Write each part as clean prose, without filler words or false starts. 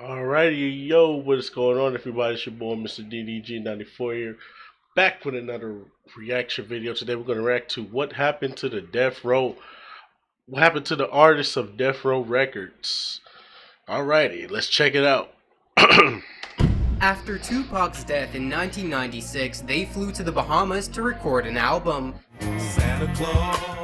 Alrighty, yo, what is going on, everybody? It's your boy, Mr. DDG94 here, back with another reaction video. Today, we're going to react to what happened to the what happened to the artists of Death Row Records. Alrighty, let's check it out. After Tupac's death in 1996, they flew to the Bahamas to record an album. Santa Claus.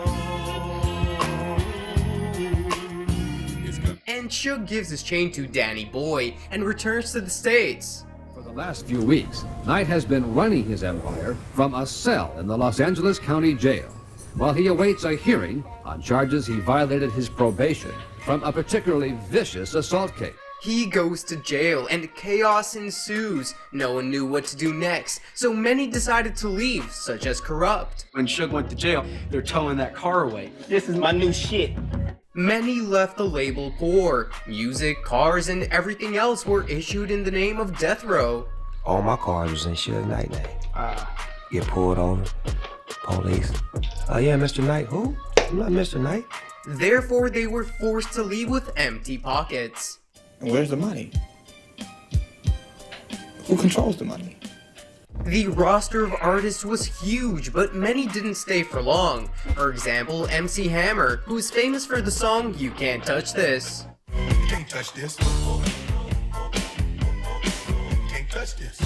And Suge gives his chain to Danny Boy and returns to the States. For the last few weeks, Knight has been running his empire from a cell in the Los Angeles County Jail, while he awaits a hearing on charges he violated his probation from a particularly vicious assault case. He goes to jail and chaos ensues. No one knew what to do next, so many decided to leave, such as Corrupt. When Suge went to jail, they're towing that car away. This is my new shit. Many left the label poor. Music, cars, and everything else were issued in the name of Death Row. All my cars was in Suge Knight name. Get pulled over, police. Oh yeah, Mr. Knight. Who? I'm not Mr. Knight. Therefore, they were forced to leave with empty pockets. Where's the money? Who controls the money? The roster of artists was huge, but many didn't stay for long. For example, MC Hammer, who is famous for the song You Can't Touch This. Can't touch this. Can't touch this.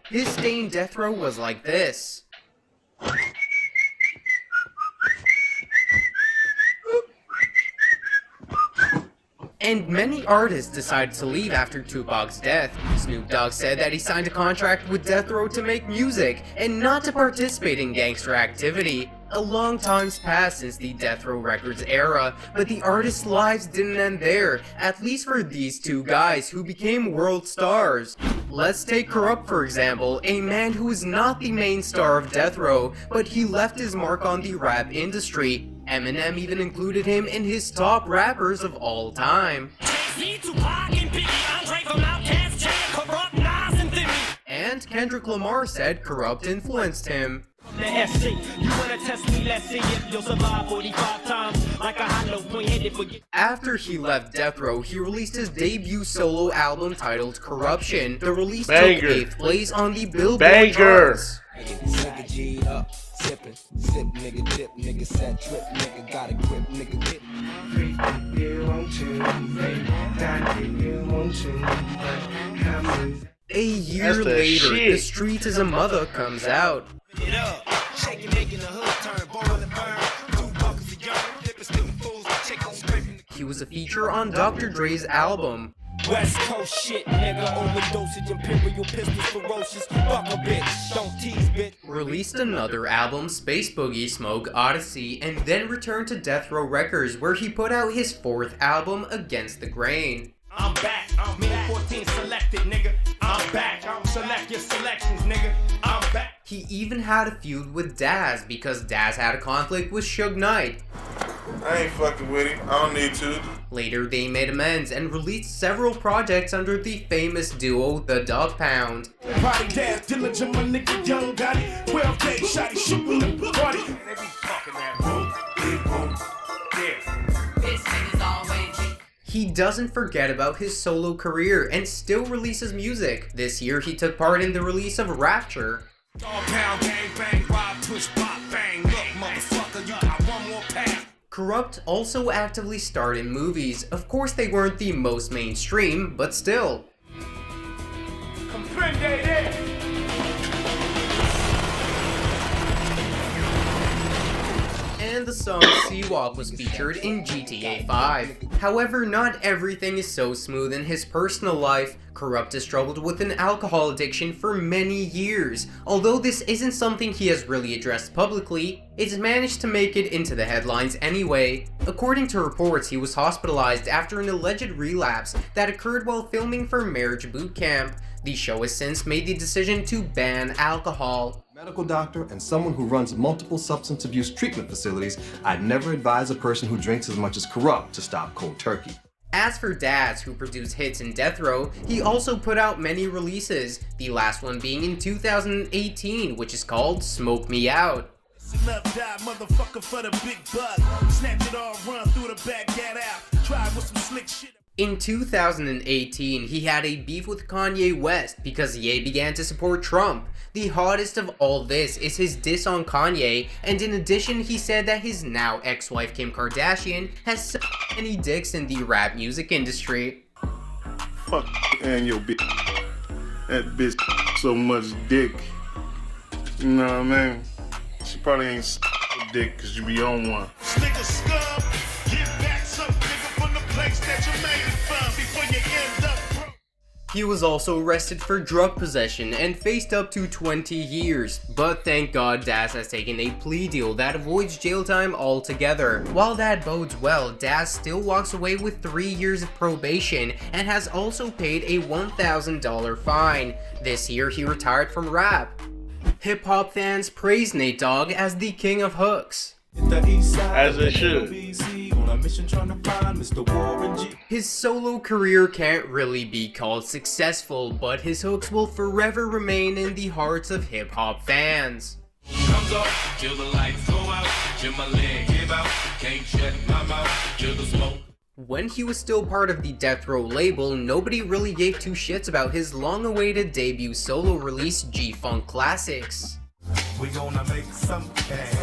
His stay in Death Row was like this. And many artists decided to leave after Tupac's death. Snoop Dogg said that he signed a contract with Death Row to make music and not to participate in gangster activity. A long time's passed since the Death Row Records era, but the artists' lives didn't end there, at least for these two guys who became world stars. Let's take Corrupt for example, a man who is not the main star of Death Row, but he left his mark on the rap industry. Eminem even included him in his top rappers of all time. And Kendrick Lamar said Corrupt influenced him. After he left Death Row, he released his debut solo album titled Corruption. The release took 8th place on the Billboard charts. A year later, The Streets Is a Mother comes out. He was a feature on Dr. Dre's album. West Coast shit, nigga, overdosage, imperial pistols, ferocious, fuck a bitch, don't tease, bitch. Released another album, Space Boogie Smoke Odyssey, and then returned to Death Row Records, where he put out his 4th album, Against the Grain. I'm back, I'm in 14 selected, nigga. I'm back, select your selections, nigga. I'm back. He even had a feud with Daz because Daz had a conflict with Suge Knight. I ain't fucking with him. I don't need to. Later, they made amends and released several projects under the famous duo The Dog Pound. Party dance, diligent, my nigga, young got it. 12K, shotty, shooting the party. They be fucking that boom, big boom, yeah. This nigga's always. He doesn't forget about his solo career and still releases music. This year, he took part in the release of Rapture. Dog pound, gang bang, ride, push, pop, bang. Look, motherfucker, you got one more pass. Corrupt also actively starred in movies. Of course, they weren't the most mainstream, but still. And the song Seawalk was featured in GTA 5. However, not everything is so smooth in his personal life. Corrupt has struggled with an alcohol addiction for many years. Although this isn't something he has really addressed publicly, it's managed to make it into the headlines anyway. According to reports, he was hospitalized after an alleged relapse that occurred while filming for Marriage Boot Camp. The show has since made the decision to ban alcohol. Medical doctor and someone who runs multiple substance abuse treatment facilities, I'd never advise a person who drinks as much as Corrupt to stop cold turkey. As for Daz, who produced hits in Death Row, he also put out many releases, the last one being in 2018, which is called Smoke Me Out. Love die, motherfucker, for the big buck. Snatch it all, run through the back, get out. Try with some slick shit. In 2018, he had a beef with Kanye West because Ye began to support Trump. The hottest of all this is his diss on Kanye, and in addition he said that his now ex-wife Kim Kardashian has so many dicks in the rap music industry. Fuck and your bitch. That bitch so much dick. You know what I mean? She probably ain't dick cause you be on one. Nigga scum, get back some nigga from the place that you made it from before you end up broke. He was also arrested for drug possession and faced up to 20 years, but thank God Daz has taken a plea deal that avoids jail time altogether. While that bodes well, Daz still walks away with 3 years of probation and has also paid a $1,000 fine. This year he retired from rap. Hip-hop fans praise Nate Dogg as the king of hooks. As it should. His solo career can't really be called successful, but his hooks will forever remain in the hearts of hip-hop fans. Comes off till the lights go out, till my leg give out, can't shut my mouth till the smoke. When he was still part of the Death Row label, nobody really gave two shits about his long-awaited debut solo release, G-Funk Classics. We gonna make some cash.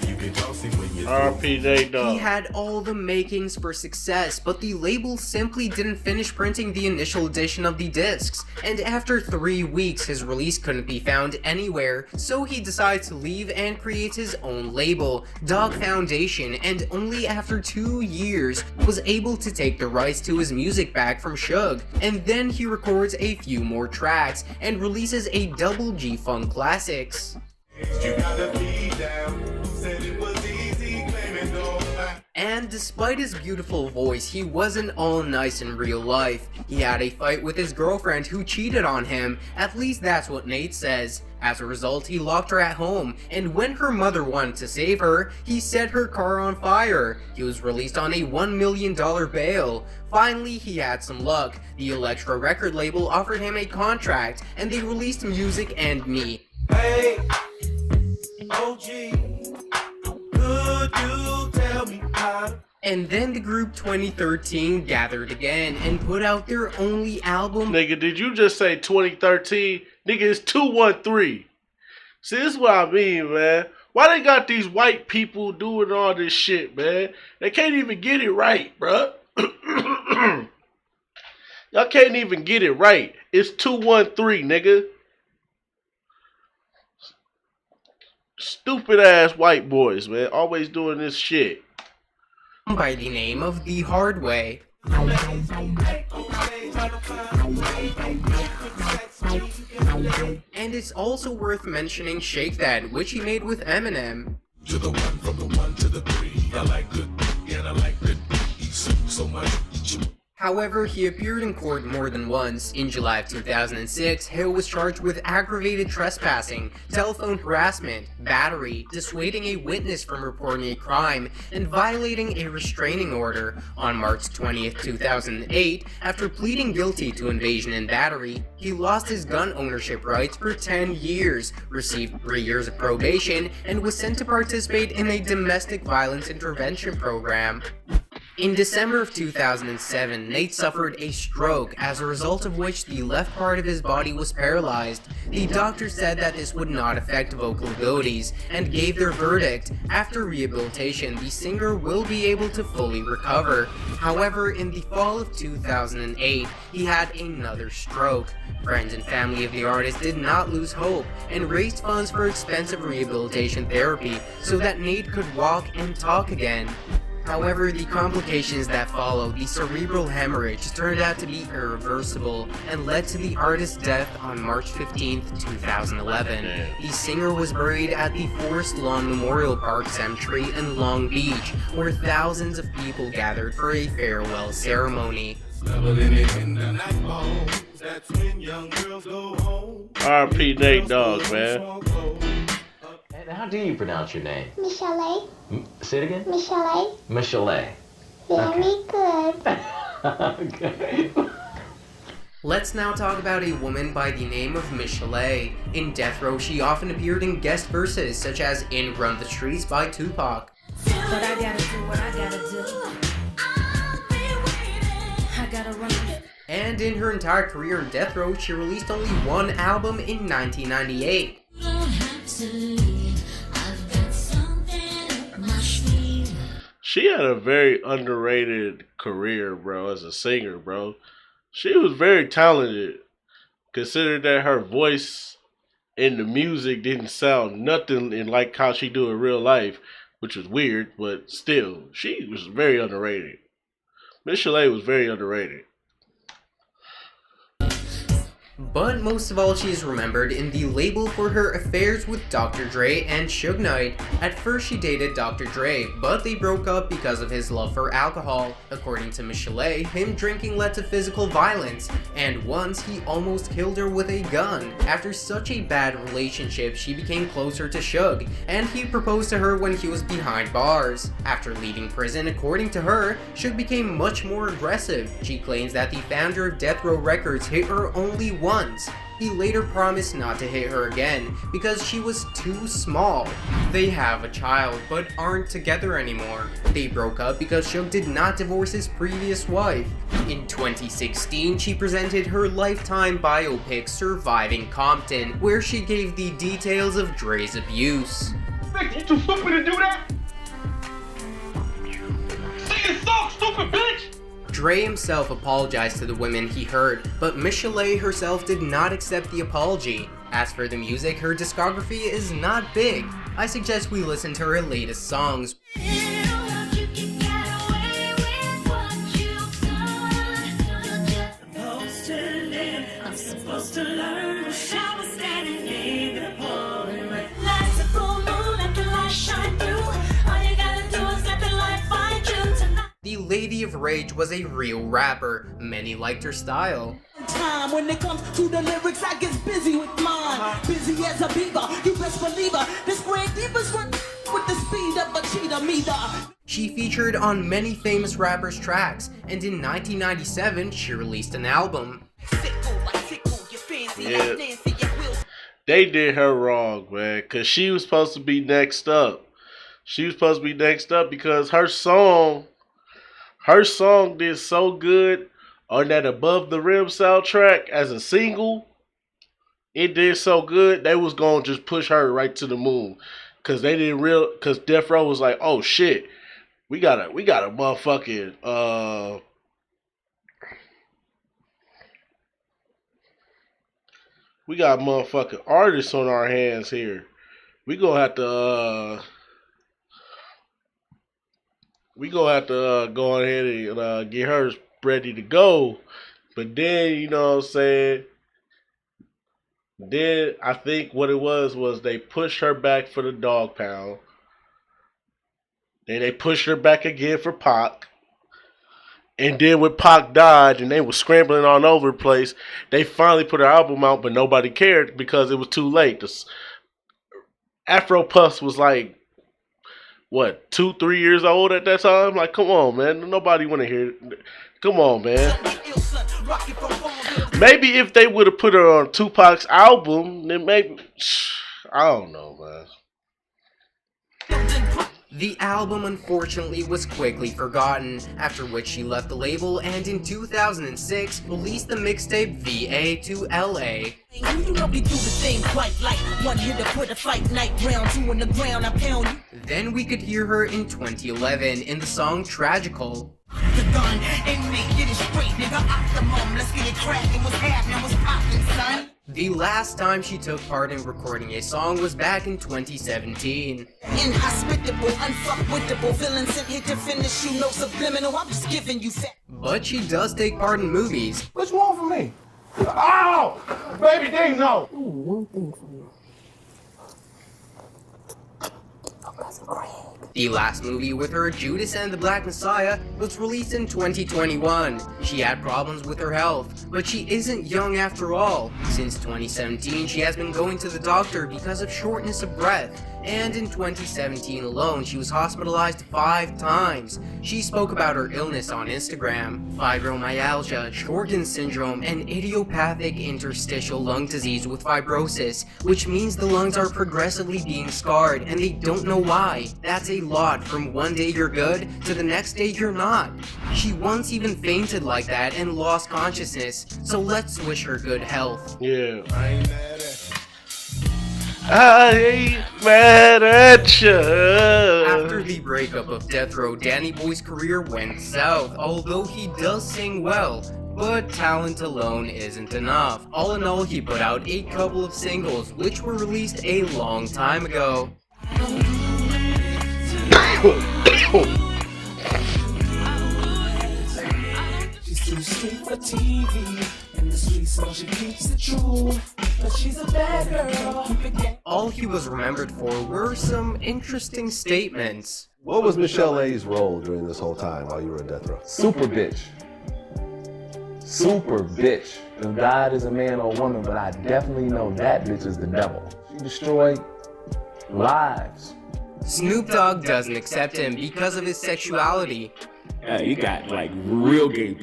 You can toss it when you R.P. Nate Dogg. He had all the makings for success, but the label simply didn't finish printing the initial edition of the discs, and after 3 weeks his release couldn't be found anywhere, so he decided to leave and create his own label, Dogg Foundation, and only after 2 years was able to take the rights to his music back from Suge, and then he records a few more tracks and releases a double G-Funk Classics. You gotta be down. Said it was easy, claiming no lie. And despite his beautiful voice, he wasn't all nice in real life. He had a fight with his girlfriend who cheated on him, at least that's what Nate says. As a result, he locked her at home, and when her mother wanted to save her, he set her car on fire. He was released on a $1 million bail. Finally, he had some luck. The Elektra record label offered him a contract, and they released Music and Me. Hey, OG, could you tell me how to... And then the group 2013 gathered again and put out their only album. Nigga, did you just say 2013? Nigga, it's 213. See, this is what I mean, man. Why they got these white people doing all this shit, man? They can't even get it right, bruh. Y'all can't even get it right. It's 213, nigga. Stupid ass white boys, man. Always doing this shit. By the name of The Hard Way. And it's also worth mentioning Shake That, which he made with Eminem. To the one, from the one to the three. I like good, and I like good. Eat so much. However, he appeared in court more than once. In July of 2006, Hill was charged with aggravated trespassing, telephone harassment, battery, dissuading a witness from reporting a crime, and violating a restraining order. On March 20th, 2008, after pleading guilty to invasion and battery, he lost his gun ownership rights for 10 years, received 3 years of probation, and was sent to participate in a domestic violence intervention program. In December of 2007, Nate suffered a stroke, as a result of which the left part of his body was paralyzed. The doctor said that this would not affect vocal abilities, and gave their verdict. After rehabilitation, the singer will be able to fully recover. However, in the fall of 2008, he had another stroke. Friends and family of the artist did not lose hope, and raised funds for expensive rehabilitation therapy, so that Nate could walk and talk again. However, the complications that followed the cerebral hemorrhage turned out to be irreversible and led to the artist's death on March 15, 2011. The singer was buried at the Forest Lawn Memorial Park Cemetery in Long Beach, where thousands of people gathered for a farewell ceremony. R.P. Nate Dogg, man. How do you pronounce your name? michel'le. Say it again? michel'le. michel'le. Very good. Okay. Let's now talk about a woman by the name of michel'le. In Death Row, she often appeared in guest verses, such as in Run the Streets by Tupac. But I gotta do what I gotta do. and in her entire career in death row, she released only one album in 1998. She had a very underrated career, bro, as a singer, bro. She was very talented, considering that her voice and the music didn't sound nothing in like how she do in real life, which was weird, but still, she was very underrated. michel'le was very underrated. But most of all, she is remembered in the label for her affairs with Dr. Dre and Suge Knight. At first she dated Dr. Dre, but they broke up because of his love for alcohol. According to michel'le, him drinking led to physical violence, and once he almost killed her with a gun. After such a bad relationship, she became closer to Suge, and he proposed to her when he was behind bars. After leaving prison, according to her, Suge became much more aggressive. She claims that the founder of Death Row Records hit her only once. He later promised not to hit her again because she was too small. They have a child but aren't together anymore. They broke up because Suge did not divorce his previous wife. In 2016, she presented her Lifetime biopic Surviving Compton, where she gave the details of Dre's abuse. You too stupid to do that? Say it so, stupid bitch! Dre himself apologized to the women he hurt, but michel'le herself did not accept the apology. As for the music, her discography is not big. I suggest we listen to her latest songs. The Lady of Rage was a real rapper. Many liked her style. Time when it comes to the lyrics, I get busy with mine. Busy as a beaver, you best believe her. This great deepest run with the speed of a cheetah meter. She featured on many famous rappers' tracks, and in 1997, she released an album. Yeah. They did her wrong, man, because she was supposed to be next up. She was supposed to be next up because her song did so good on that Above the Rim soundtrack as a single. It did so good, they was going to just push her right to the moon. Because they didn't because Death Row was like, oh shit, we got a motherfucking, we got motherfucking artists on our hands here. We gonna have to, go ahead and get her ready to go. But then, you know what I'm saying, then I think what it was they pushed her back for the dog pound. Then they pushed her back again for Pac. And then when Pac died and they were scrambling all over the place, they finally put her album out, but nobody cared because it was too late. Afro Puffs was like, what, 2-3 years old at that time? Like, come on, man. Nobody want to hear it. Come on, man. Maybe if they would have put her on Tupac's album, then maybe, I don't know, man. The album unfortunately was quickly forgotten, after which she left the label and in 2006 released the mixtape VA to LA. Then we could hear her in 2011 in the song Tragical. The last time she took part in recording a song was back in 2017. Inhospitable, unfuckwittable, villains sent here to finish you, no subliminal, I'm just giving you fat. But she does take part in movies. What you want from me? Oh! Baby D, no! One thing from you. Focus, Craig. The last movie with her, Judas and the Black Messiah, was released in 2021. She had problems with her health, but she isn't young after all. Since 2017, she has been going to the doctor because of shortness of breath, and in 2017 alone, she was hospitalized 5 times. She spoke about her illness on Instagram: fibromyalgia, Sjogren's syndrome, and idiopathic interstitial lung disease with fibrosis, which means the lungs are progressively being scarred and they don't know why. That's a lot from one day you're good to the next day you're not. She once even fainted like that and lost consciousness, so let's wish her good health. Yeah. I ain't mad at ya. After the breakup of Death Row, Danny Boy's career went south, although he does sing well. But talent alone isn't enough. All in all, he put out a couple of singles, which were released a long time ago. She's too sweet for TV, and the sweet smell she keeps it true. But she's a bad girl. All he was remembered for were some interesting statements. What was michel'le's role during this whole time while you were in Death Row? Super bitch. Super bitch. If God is a man or a woman, but I definitely know that bitch is the devil. She destroyed lives. Snoop Dogg doesn't accept him because of his sexuality. You got like real gay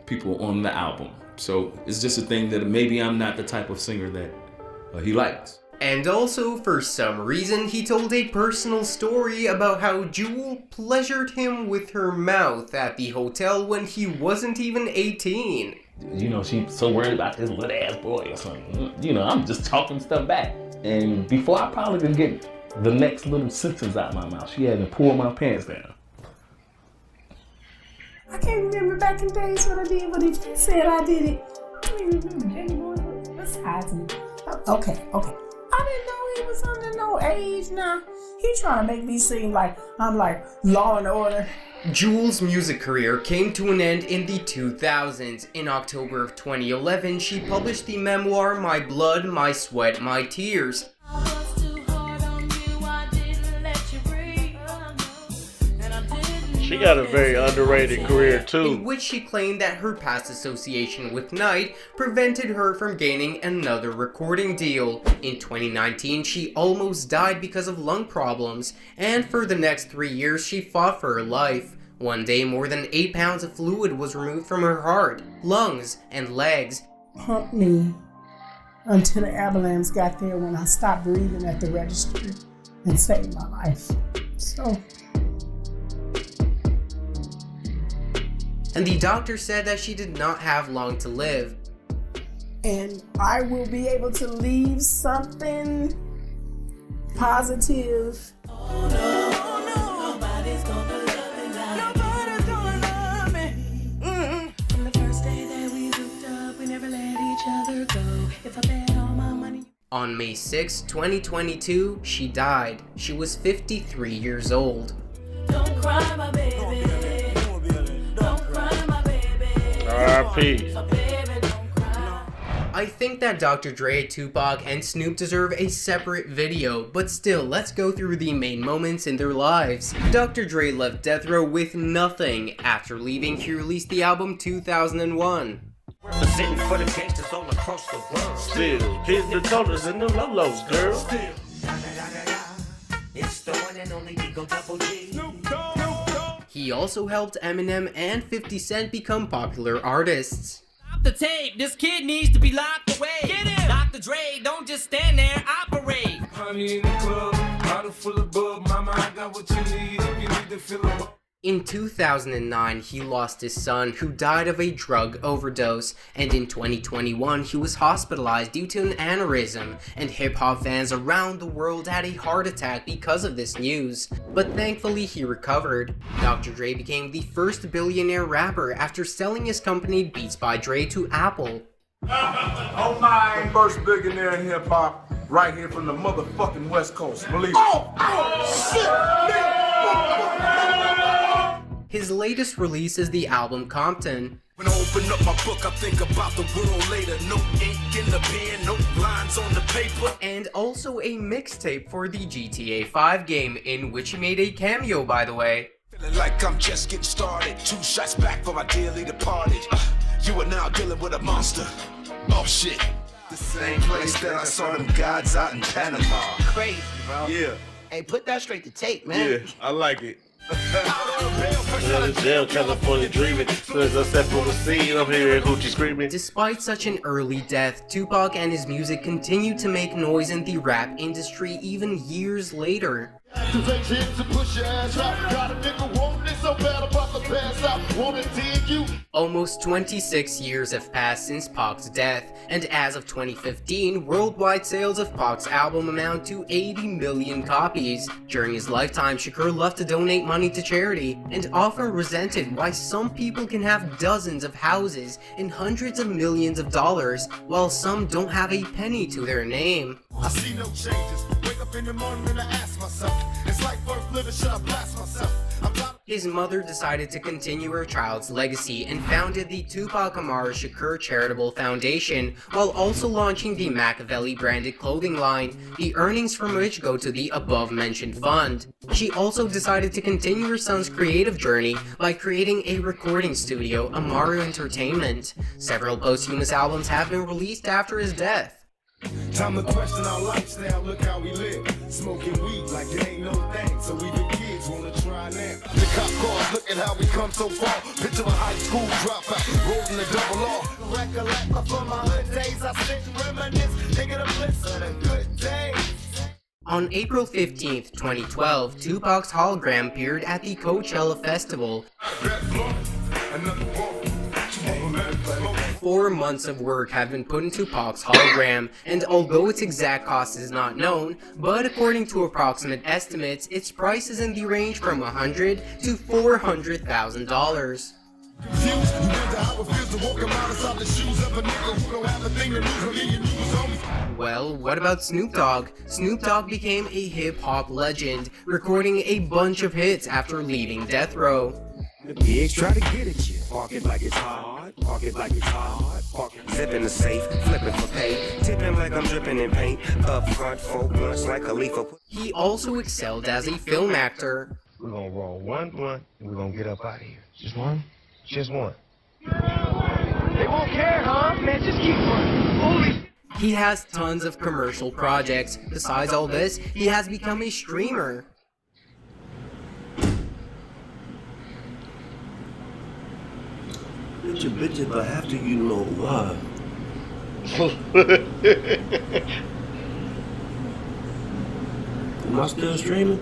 people on the album. So it's just a thing that maybe I'm not the type of singer that he likes. And also, for some reason, he told a personal story about how Jewel pleasured him with her mouth at the hotel when he wasn't even 18. You know, she's so worried about this little ass boy or something. You know, I'm just talking stuff back. And before I probably could get the next little sentence out my mouth, she had to pull my pants down. I can't remember back in the days what I did, but if you said I did it, I don't even remember. Danny Boy, besides me. Okay. I didn't know he was under no age now. He trying to make me seem like I'm like Law and Order. Jewel's music career came to an end in the 2000s. In October of 2011, she published the memoir My Blood, My Sweat, My Tears. She got a very underrated career too. In which she claimed that her past association with Knight prevented her from gaining another recording deal. In 2019, she almost died because of lung problems, and for the next 3 years she fought for her life. One day, more than 8 pounds of fluid was removed from her heart, lungs, and legs. Pumped me until the ambulance got there when I stopped breathing at the registry and saved my life. So. And the doctor said that she did not have long to live. And I will be able to leave something positive. Oh no, nobody's gonna love me like nobody's gonna love me. From the first day that we hooked up, we never let each other go. If I bet all my money. On May 6, 2022, she died. She was 53 years old. Don't cry, my baby. R.I.P. I think that Dr. Dre, Tupac, and Snoop deserve a separate video, but still, let's go through the main moments in their lives. Dr. Dre left Death Row with nothing. After leaving, he released the album 2001. Representing for the gangsters all across the world. Still, hit the totals and the lolos, girl. Still. It's the one and only Eagle Double G. He also helped Eminem and 50 Cent become popular artists. Stop the tape, this kid needs to be locked away. Get him! Dr. Dre, don't just stand there, operate. Honey in the club, bottle full of bub. Mama, I got what you need if you need to fill a bub. In 2009, he lost his son, who died of a drug overdose, and in 2021, he was hospitalized due to an aneurysm, and hip-hop fans around the world had a heart attack because of this news. But thankfully, he recovered. Dr. Dre became the first billionaire rapper after selling his company Beats by Dre to Apple. Oh my! First billionaire in hip hop, right here from the motherfucking West Coast. Believe it. Oh shit! His latest release is the album Compton. When I open up my book, I think about the world later. No ink in the pen, no lines on the paper. And also a mixtape for the GTA 5 game, in which he made a cameo, by the way. Feeling like I'm just getting started. 2 shots back for my dearly departed. You are now dealing with a monster. Oh shit. The same place that I saw them gods out in Panama. Crazy, bro. Yeah. Hey, put that straight to tape, man. Yeah, I like it. Jail, California dreaming. So as I step on the scene, I'm here at Hoochie screaming. Despite such an early death, Tupac and his music continue to make noise in the rap industry even years later. To push your ass out. Got a nigga wanting it so bad about the pass out. Wanna dig you? Almost 26 years have passed since Pac's death, and as of 2015, worldwide sales of Pac's album amount to 80 million copies. During his lifetime, Shakur loved to donate money to charity, and often resented why some people can have dozens of houses and hundreds of millions of dollars, while some don't have a penny to their name. I see no changes. Wake up in the morning and I ask myself, it's like first living, should I blast myself? His mother decided to continue her child's legacy and founded the Tupac Amaru Shakur Charitable Foundation, while also launching the Machiavelli branded clothing line, the earnings from which go to the above-mentioned fund. She also decided to continue her son's creative journey by creating a recording studio, Amaru Entertainment. Several posthumous albums have been released after his death. Time to question our lifestyle, look how we live. Smoking weed like it ain't no thing, so even kids wanna try now. The cop cars, look at how we come so far. Picture a high school dropout, rolling the double R. Recollect from my hood days, I sit and reminisce, thinking of bliss of the good days. On April 15th, 2012, Tupac's hologram appeared at the Coachella Festival. 4 months of work have been put into Pac's hologram, and although its exact cost is not known, but according to approximate estimates, its price is in the range from $100,000 to $400,000. Well, what about Snoop Dogg? Snoop Dogg became a hip-hop legend, recording a bunch of hits after leaving Death Row. The pigs try to get at you. Park it like it's hard. Park it like it's hard. Park it. Zip in the safe. Flipping for pay. Tipping like I'm dripping in paint. Up front, 4 blunts like Khalifa. He also excelled as a film actor. We're gonna roll 1 blunt and we're gonna get up out of here. Just one? Just one. They won't care, huh? Man, just keep running. Holy. He has tons of commercial projects. Besides all this, he has become a streamer. Bitches, but after you know why. Am I still streaming?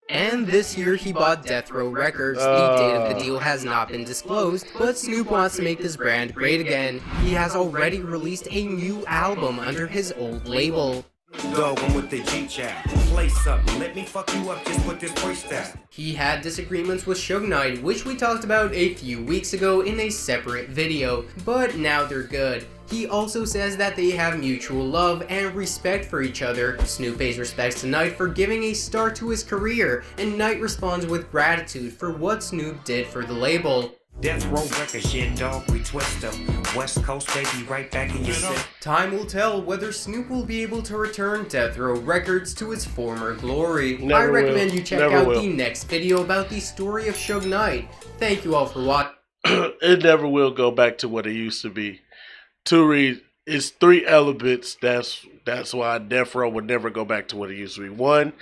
And this year he bought Death Row Records. The date of the deal has not been disclosed, but Snoop wants to make this brand great again. He has already released a new album under his old label. Dog, I'm with the G-Chat. Play something. Let me fuck you up. Just put this freestyle. He had disagreements with Suge Knight, which we talked about a few weeks ago in a separate video, but now they're good. He also says that they have mutual love and respect for each other. Snoop pays respects to Knight for giving a start to his career, and Knight responds with gratitude for what Snoop did for the label. Death Row Records, shit, dog, we twist them. West Coast, baby, right back in your set. Time will tell whether Snoop will be able to return Death Row Records to its former glory. I recommend you check out the next video about the story of Suge Knight. Thank you all for watching. It never will go back to what it used to be. It's 3 elements. That's why Death Row would never go back to what it used to be. 1,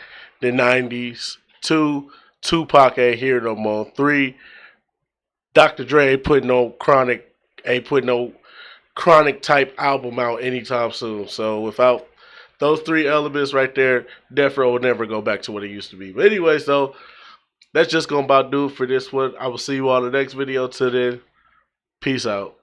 the 90s. 2, Tupac ain't here no more. 3, Dr. Dre ain't putting no chronic type album out anytime soon. So without those 3 elements right there, Death Row will never go back to what it used to be. But anyway, so that's just gonna about do it for this one. I will see you all in the next video. Till then, peace out.